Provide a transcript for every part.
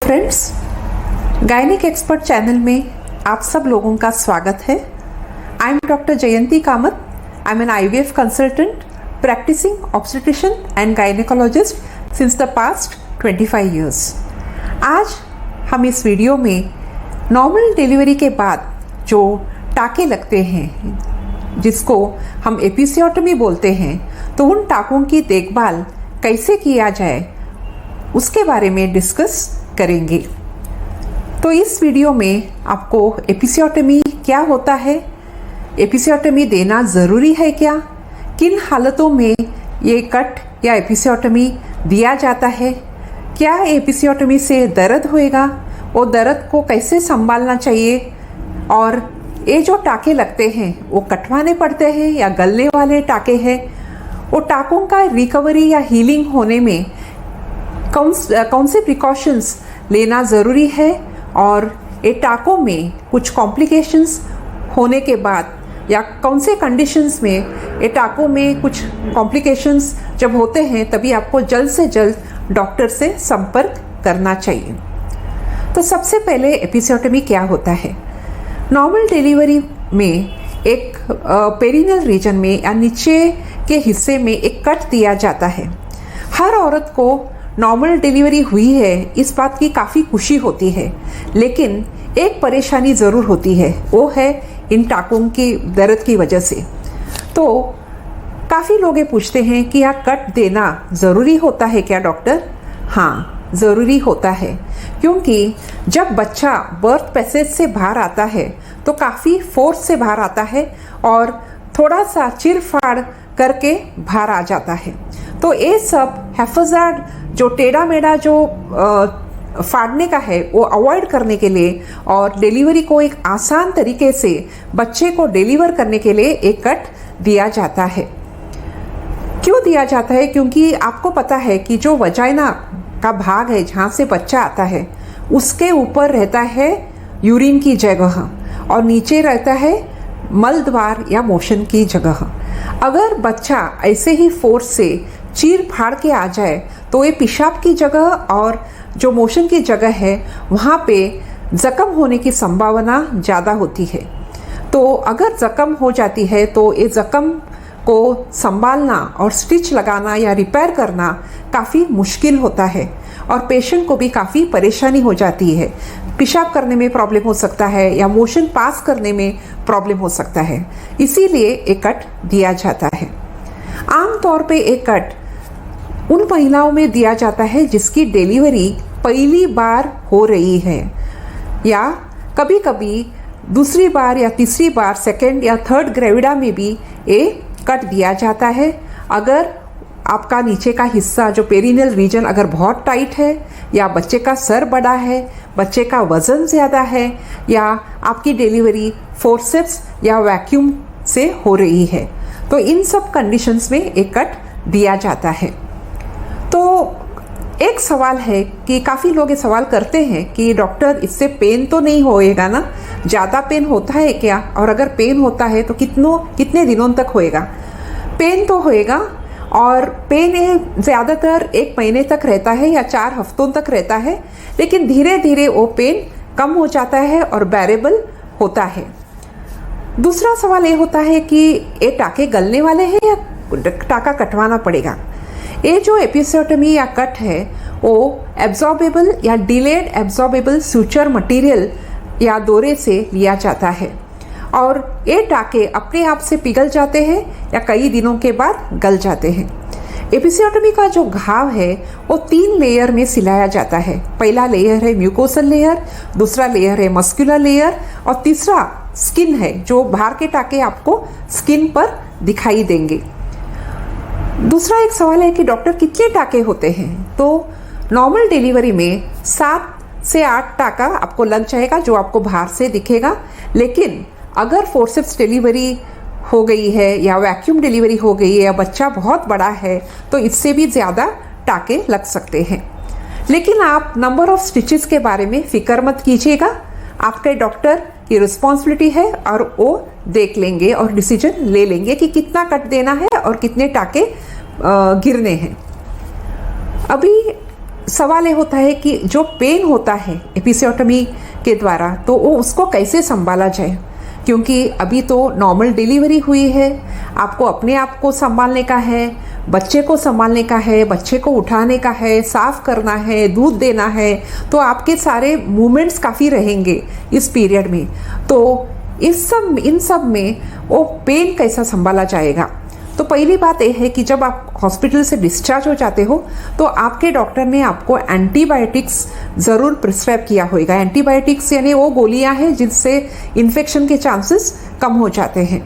Friends, gynaec expert channel में आप सब लोगों का स्वागत है। I am doctor Jayanti Kamat. I am an IVF consultant practising obstetrician and gynaecologist since the past 25 years। आज हम इस वीडियो में नॉर्मल डिलीवरी के बाद जो टाके लगते हैं, जिसको हम एपिसियोटमी बोलते हैं, तो उन टाकों की देखभाल कैसे किया जाए उसके बारे में डिस्कस करेंगे। तो इस वीडियो में आपको एपिसियोटमी क्या होता है, एपिसियोटमी देना ज़रूरी है क्या, किन हालतों में ये कट या एपिसियोटमी दिया जाता है, क्या एपिसियोटमी से दर्द होएगा, वो दर्द को कैसे संभालना चाहिए, और ये जो टाके लगते हैं वो कटवाने पड़ते हैं या गलने वाले टाके हैं, वो टाकों का रिकवरी या हीलिंग होने में कौन से प्रिकॉशंस लेना ज़रूरी है, और ये टाकों में कुछ कॉम्प्लिकेशंस होने के बाद या कौन से कंडीशंस में ये टाकों में कुछ कॉम्प्लिकेशंस जब होते हैं तभी आपको जल्द से जल्द डॉक्टर से संपर्क करना चाहिए। तो सबसे पहले एपिसियोटमी क्या होता है। नॉर्मल डिलीवरी में एक पेरिनियल रीजन में या नीचे के हिस्से में एक कट दिया जाता है। हर औरत को नॉर्मल डिलीवरी हुई है इस बात की काफ़ी खुशी होती है, लेकिन एक परेशानी ज़रूर होती है, वो है इन टाकों की दर्द की वजह से। तो काफ़ी लोग ये पूछते हैं कि यह कट देना ज़रूरी होता है क्या डॉक्टर? हाँ, ज़रूरी होता है, क्योंकि जब बच्चा बर्थ पैसेज से बाहर आता है तो काफ़ी फोर्स से बाहर आता है और थोड़ा सा चिर फाड़ करके बाहर आ जाता है। तो ये सब हैफाज़ार्ड जो टेढ़ा मेढ़ा जो फाड़ने का है वो अवॉइड करने के लिए और डिलीवरी को एक आसान तरीके से बच्चे को डिलीवर करने के लिए एक कट दिया जाता है। क्यों दिया जाता है? क्योंकि आपको पता है कि जो वजाइना का भाग है जहाँ से बच्चा आता है उसके ऊपर रहता है यूरिन की जगह और नीचे रहता है मल द्वार या मोशन की जगह। अगर बच्चा ऐसे ही फोर्स से चीर फाड़ के आ जाए तो ये पेशाब की जगह और जो मोशन की जगह है वहाँ पे ज़ख्म होने की संभावना ज़्यादा होती है। तो अगर ज़ख्म हो जाती है तो ये ज़ख्म को संभालना और स्टिच लगाना या रिपेयर करना काफ़ी मुश्किल होता है और पेशेंट को भी काफ़ी परेशानी हो जाती है। पेशाब करने में प्रॉब्लम हो सकता है या मोशन पास करने में प्रॉब्लम हो सकता है, इसीलिए एक कट दिया जाता है। आम तौर पे एक कट उन महिलाओं में दिया जाता है जिसकी डिलीवरी पहली बार हो रही है या कभी कभी दूसरी बार या तीसरी बार, सेकेंड या थर्ड ग्रेविडा में भी ये कट दिया जाता है। अगर आपका नीचे का हिस्सा जो पेरिनियल रीजन अगर बहुत टाइट है या बच्चे का सर बड़ा है, बच्चे का वज़न ज़्यादा है या आपकी डिलीवरी फोर्सेप्स या वैक्यूम से हो रही है, तो इन सब कंडीशंस में एक कट दिया जाता है। तो एक सवाल है कि काफ़ी लोग ये सवाल करते हैं कि डॉक्टर इससे पेन तो नहीं होएगा ना, ज़्यादा पेन होता है क्या, और अगर पेन होता है तो कितने दिनों तक होएगा? पेन तो होएगा और पेन ज़्यादातर 1 महीने तक रहता है या 4 हफ्तों तक रहता है, लेकिन धीरे धीरे वो पेन कम हो जाता है और बेरेबल होता है। दूसरा सवाल ये होता है कि ये टाके गलने वाले हैं या टाका कटवाना पड़ेगा। ये जो एपिसियोटमी या कट है वो एब्जॉर्बेबल या डिलेड एब्जॉर्बेबल सूचर मटेरियल या दौरे से लिया जाता है और ये टाके अपने आप से पिघल जाते हैं या कई दिनों के बाद गल जाते हैं। एपिसियोटमी का जो घाव है वो 3 लेयर में सिलाया जाता है। पहला लेयर है म्यूकोसल लेयर, दूसरा लेयर है मस्कुलर लेयर और तीसरा स्किन है, जो बाहर के टाके आपको स्किन पर दिखाई देंगे। दूसरा एक सवाल है कि डॉक्टर कितने टाके होते हैं? तो नॉर्मल डिलीवरी में 7 से 8 टाका आपको लग जाएगा जो आपको बाहर से दिखेगा, लेकिन अगर फोर्सेप्स डिलीवरी हो गई है या वैक्यूम डिलीवरी हो गई है या बच्चा बहुत बड़ा है तो इससे भी ज़्यादा टाके लग सकते हैं। लेकिन आप नंबर ऑफ स्टिचेस के बारे में फिक्र मत कीजिएगा, आपके डॉक्टर की रिस्पॉन्सिबिलिटी है और वो देख लेंगे और डिसीजन ले लेंगे कि कितना कट देना है और कितने टाके गिरने हैं। अभी सवाल ये होता है कि जो पेन होता है एपिसियोटमी के द्वारा, तो वो उसको कैसे संभाला जाए, क्योंकि अभी तो नॉर्मल डिलीवरी हुई है, आपको अपने आप को संभालने का है, बच्चे को संभालने का है, बच्चे को उठाने का है, साफ करना है, दूध देना है, तो आपके सारे मूवमेंट्स काफ़ी रहेंगे इस पीरियड में। तो इन सब में वो पेन कैसा संभाला जाएगा। तो पहली बात यह है कि जब आप हॉस्पिटल से डिस्चार्ज हो जाते हो तो आपके डॉक्टर ने आपको एंटीबायोटिक्स ज़रूर प्रिस्क्राइब किया होगा। एंटीबायोटिक्स यानी वो गोलियां हैं जिनसे इन्फेक्शन के चांसेस कम हो जाते हैं।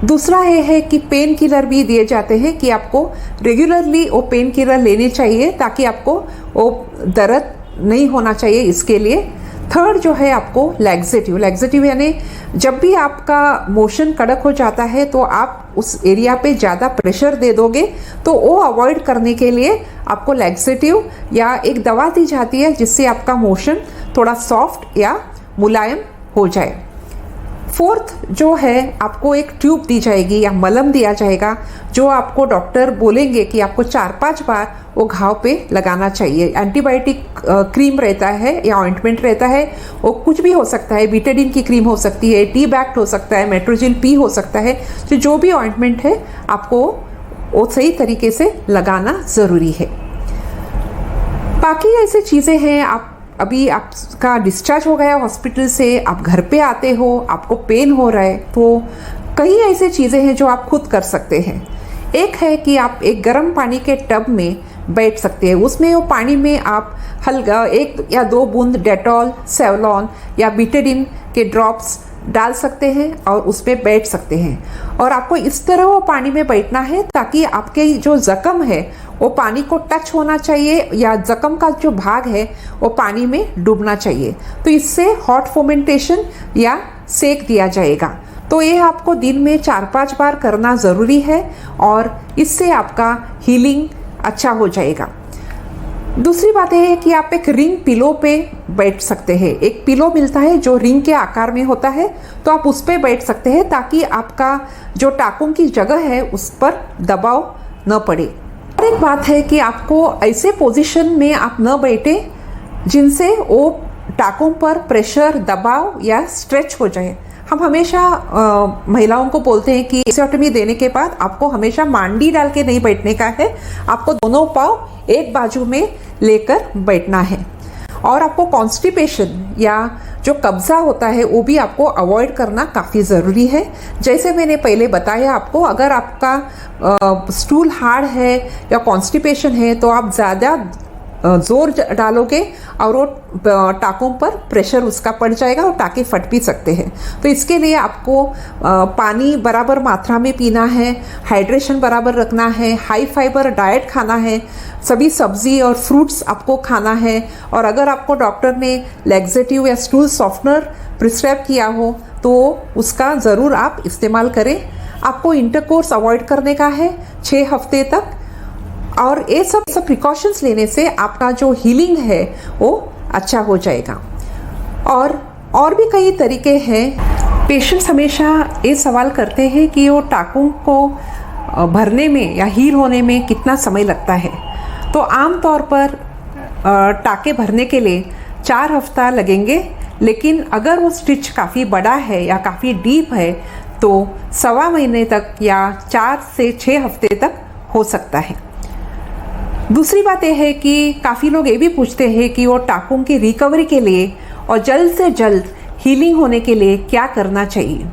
दूसरा ये है कि पेन किलर भी दिए जाते हैं कि आपको रेगुलरली वो पेन किलर लेने चाहिए ताकि आपको वो दर्द नहीं होना चाहिए, इसके लिए। थर्ड जो है आपको लैक्सेटिव यानी जब भी आपका मोशन कड़क हो जाता है तो आप उस एरिया पे ज़्यादा प्रेशर दे दोगे, तो वो अवॉइड करने के लिए आपको लैक्सेटिव या एक दवा दी जाती है जिससे आपका मोशन थोड़ा सॉफ्ट या मुलायम हो जाए। फोर्थ जो है आपको एक ट्यूब दी जाएगी या मलम दिया जाएगा जो आपको डॉक्टर बोलेंगे कि आपको 4-5 बार वो घाव पे लगाना चाहिए। एंटीबायोटिक क्रीम रहता है या ऑइंटमेंट रहता है, वो कुछ भी हो सकता है, बीटाडीन की क्रीम हो सकती है, टी बैक्ट हो सकता है, मेट्रोजिल पी हो सकता है। तो जो भी ऑइंटमेंट है आपको वो सही तरीके से लगाना ज़रूरी है। बाकी ऐसी चीज़ें हैं, आप अभी आपका डिस्चार्ज हो गया हॉस्पिटल से, आप घर पे आते हो, आपको पेन हो रहा है, तो कई ऐसे चीज़ें हैं जो आप खुद कर सकते हैं। एक है कि आप एक गर्म पानी के टब में बैठ सकते हैं, उसमें वो पानी में आप हल्का 1 या 2 बूंद डेटॉल, सेवलॉन या बीटाडीन के ड्रॉप्स डाल सकते हैं और उस पर बैठ सकते हैं। और आपको इस तरह वो पानी में बैठना है ताकि आपके जो ज़ख्म है वो पानी को टच होना चाहिए या ज़ख्म का जो भाग है वो पानी में डूबना चाहिए। तो इससे हॉट फोमेंटेशन या सेक दिया जाएगा। तो ये आपको दिन में 4-5 बार करना ज़रूरी है और इससे आपका हीलिंग अच्छा हो जाएगा। दूसरी बात यह है कि आप एक रिंग पिलो पे बैठ सकते हैं। एक पिलो मिलता है जो रिंग के आकार में होता है, तो आप उस पर बैठ सकते हैं ताकि आपका जो टाकों की जगह है उस पर दबाव न पड़े। और एक बात है कि आपको ऐसे पोजीशन में आप न बैठे जिनसे वो टाकों पर प्रेशर, दबाव या स्ट्रेच हो जाए। हम हमेशा महिलाओं को बोलते हैं कि एपिसियोटमी देने के बाद आपको हमेशा मांडी डाल के नहीं बैठने का है, आपको दोनों पाँव एक बाजू में लेकर बैठना है। और आपको कॉन्स्टिपेशन या जो कब्ज़ा होता है वो भी आपको अवॉइड करना काफ़ी ज़रूरी है। जैसे मैंने पहले बताया आपको, अगर आपका स्टूल हार्ड है या कॉन्स्टिपेशन है तो आप ज़्यादा जोर डालोगे और वो टाकों पर प्रेशर उसका पड़ जाएगा और टाके फट भी सकते हैं। तो इसके लिए आपको पानी बराबर मात्रा में पीना है, हाइड्रेशन बराबर रखना है, हाई फाइबर डाइट खाना है, सभी सब्जी और फ्रूट्स आपको खाना है। और अगर आपको डॉक्टर ने लैक्सेटिव या स्टूल सॉफ्टनर प्रिस्क्राइब किया हो तो उसका ज़रूर आप इस्तेमाल करें। आपको इंटरकोर्स अवॉइड करने का है 6 हफ्ते तक। और ये सब प्रिकॉशंस लेने से आपका जो हीलिंग है वो अच्छा हो जाएगा। और भी कई तरीके हैं। पेशेंट्स हमेशा ये सवाल करते हैं कि वो टाकों को भरने में या हील होने में कितना समय लगता है। तो आम तौर पर टाके भरने के लिए 4 हफ्ता लगेंगे, लेकिन अगर वो स्टिच काफ़ी बड़ा है या काफ़ी डीप है तो 1.25 महीने तक या 4 से 6 हफ्ते तक हो सकता है। दूसरी बात यह है कि काफ़ी लोग ये भी पूछते हैं कि वो टाकों की रिकवरी के लिए और जल्द से जल्द हीलिंग होने के लिए क्या करना चाहिए।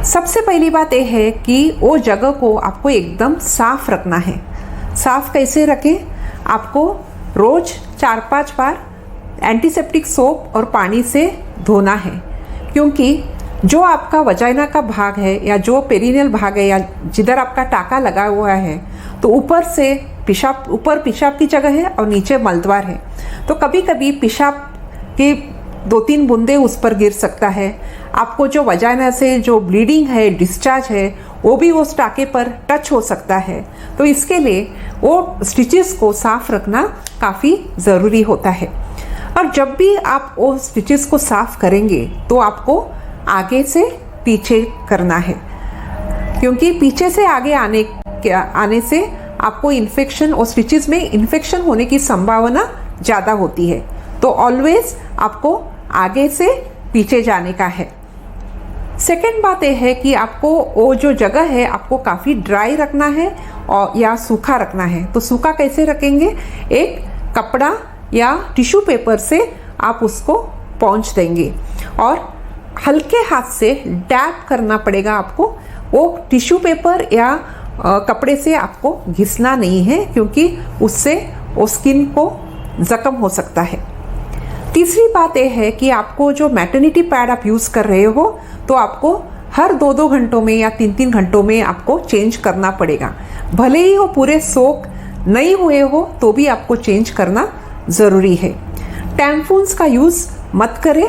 सबसे पहली बात यह है कि वो जगह को आपको एकदम साफ रखना है। साफ कैसे रखें? आपको रोज़ 4-5 बार एंटीसेप्टिक सोप और पानी से धोना है, क्योंकि जो आपका वजाइना का भाग है या जो पेरिनियल भाग है या जिधर आपका टाका लगा हुआ है, तो ऊपर से ऊपर पेशाब की जगह है और नीचे मलद्वार है। तो कभी कभी पेशाब की 2-3 बूंदे उस पर गिर सकता है। आपको जो वजाइना से जो ब्लीडिंग है, डिस्चार्ज है, वो भी उस टाके पर टच हो सकता है। तो इसके लिए वो स्टिचेस को साफ रखना काफ़ी ज़रूरी होता है। और जब भी आप वो स्टिचेस को साफ करेंगे तो आपको आगे से पीछे करना है, क्योंकि पीछे से आगे आने से आपको इन्फेक्शन और स्टिचेस में इन्फेक्शन होने की संभावना ज़्यादा होती है। तो ऑलवेज आपको आगे से पीछे जाने का है। सेकेंड बात यह है कि आपको वो जो जगह है आपको काफ़ी ड्राई रखना है और या सूखा रखना है। तो सूखा कैसे रखेंगे? एक कपड़ा या टिश्यू पेपर से आप उसको पोंछ देंगे और हल्के हाथ से डैप करना पड़ेगा आपको। वो टिश्यू पेपर या कपड़े से आपको घिसना नहीं है, क्योंकि उससे वो स्किन को ज़ख्म हो सकता है। तीसरी बात यह है कि आपको जो मैटरनिटी पैड आप यूज़ कर रहे हो तो आपको हर 2-2 घंटों में या 3-3 घंटों में आपको चेंज करना पड़ेगा। भले ही वो पूरे सोक नहीं हुए हो तो भी आपको चेंज करना ज़रूरी है। टैम्पून्स का यूज़ मत करें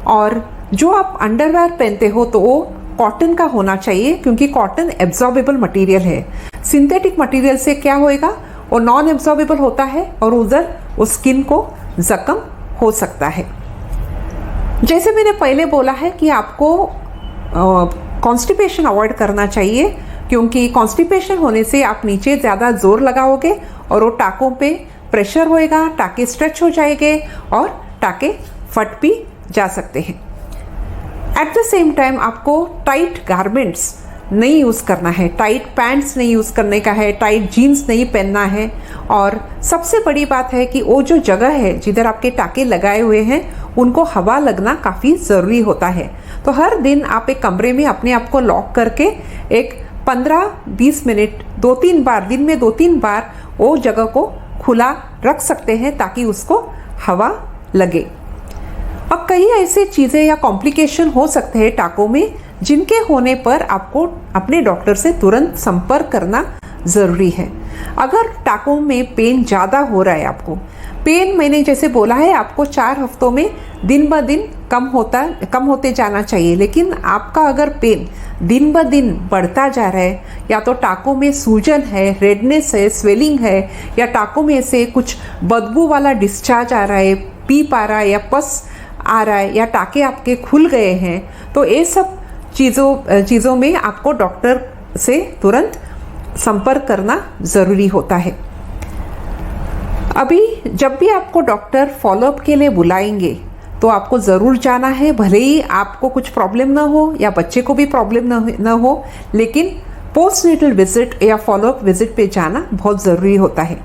और जो आप अंडरवेयर पहनते हो तो वो कॉटन का होना चाहिए, क्योंकि कॉटन एब्जॉर्बेबल मटेरियल है। सिंथेटिक मटेरियल से क्या होएगा, वो नॉन एब्जॉर्बेबल होता है और उधर उस स्किन को ज़ख्म हो सकता है। जैसे मैंने पहले बोला है कि आपको कॉन्स्टिपेशन अवॉइड करना चाहिए, क्योंकि कॉन्स्टिपेशन होने से आप नीचे ज़्यादा जोर लगाओगे और वो टाकों पे प्रेशर होएगा, टाके स्ट्रेच हो जाएंगे और टाके फट भी जा सकते हैं। एट द सेम टाइम आपको टाइट गारमेंट्स नहीं यूज़ करना है, टाइट पैंट्स नहीं यूज़ करने का है, टाइट जीन्स नहीं पहनना है। और सबसे बड़ी बात है कि वो जो जगह है जिधर आपके टाके लगाए हुए हैं उनको हवा लगना काफ़ी ज़रूरी होता है। तो हर दिन आप एक कमरे में अपने आप को लॉक करके एक 15-20 मिनट 2-3 बार दिन में 2-3 बार वो जगह को खुला रख सकते हैं ताकि उसको हवा लगे। और कई ऐसे चीज़ें या कॉम्प्लिकेशन हो सकते हैं टाकों में, जिनके होने पर आपको अपने डॉक्टर से तुरंत संपर्क करना ज़रूरी है। अगर टाकों में पेन ज़्यादा हो रहा है, आपको पेन मैंने जैसे बोला है आपको 4 हफ्तों में दिन ब दिन कम होते जाना चाहिए, लेकिन आपका अगर पेन दिन ब दिन बढ़ता जा रहा है, या तो टाकों में सूजन है, रेडनेस है, स्वेलिंग है, या टाकों में से कुछ बदबू वाला डिस्चार्ज आ रहा है, पीप आ रहा है या पस आ रहा है, या टाके आपके खुल गए हैं, तो ये सब चीज़ों में आपको डॉक्टर से तुरंत संपर्क करना ज़रूरी होता है। अभी जब भी आपको डॉक्टर फॉलोअप के लिए बुलाएंगे तो आपको ज़रूर जाना है, भले ही आपको कुछ प्रॉब्लम ना हो या बच्चे को भी प्रॉब्लम ना हो, लेकिन पोस्टनेटल विजिट या फॉलोअप विजिट पे जाना बहुत ज़रूरी होता है।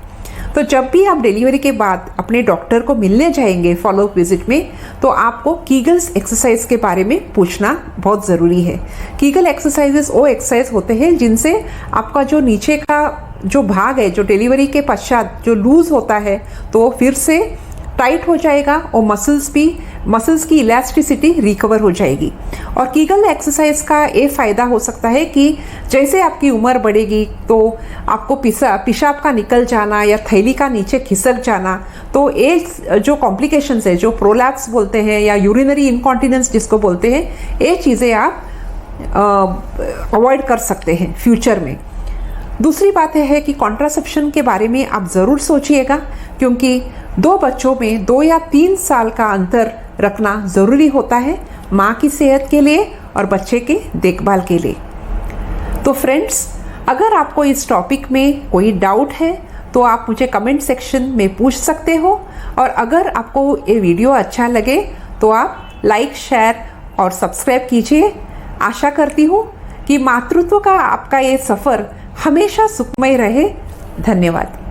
तो जब भी आप डिलीवरी के बाद अपने डॉक्टर को मिलने जाएंगे फॉलोअप विजिट में, तो आपको कीगल्स एक्सरसाइज के बारे में पूछना बहुत ज़रूरी है। कीगल एक्सरसाइजेस वो एक्सरसाइज होते हैं जिनसे आपका जो नीचे का जो भाग है, जो डिलीवरी के पश्चात जो लूज़ होता है, तो वो फिर से टाइट हो जाएगा और मसल्स की इलास्टिसिटी रिकवर हो जाएगी। और कीगल एक्सरसाइज का ये फ़ायदा हो सकता है कि जैसे आपकी उम्र बढ़ेगी तो आपको पेशाब का निकल जाना या थैली का नीचे खिसक जाना, तो ये जो कॉम्प्लिकेशंस है, जो प्रोलैप्स बोलते हैं या यूरिनरी इनकॉन्टिनेंस जिसको बोलते हैं, ये चीज़ें आप अवॉइड कर सकते हैं फ्यूचर में। दूसरी बात है कि कॉन्ट्रासेप्शन के बारे में आप ज़रूर सोचिएगा, क्योंकि 2 बच्चों में 2 या 3 साल का अंतर रखना ज़रूरी होता है, माँ की सेहत के लिए और बच्चे के देखभाल के लिए। तो फ्रेंड्स, अगर आपको इस टॉपिक में कोई डाउट है तो आप मुझे कमेंट सेक्शन में पूछ सकते हो, और अगर आपको ये वीडियो अच्छा लगे तो आप लाइक, शेयर और सब्सक्राइब कीजिए। आशा करती हूँ कि मातृत्व का आपका ये सफ़र हमेशा सुखमय रहे। धन्यवाद।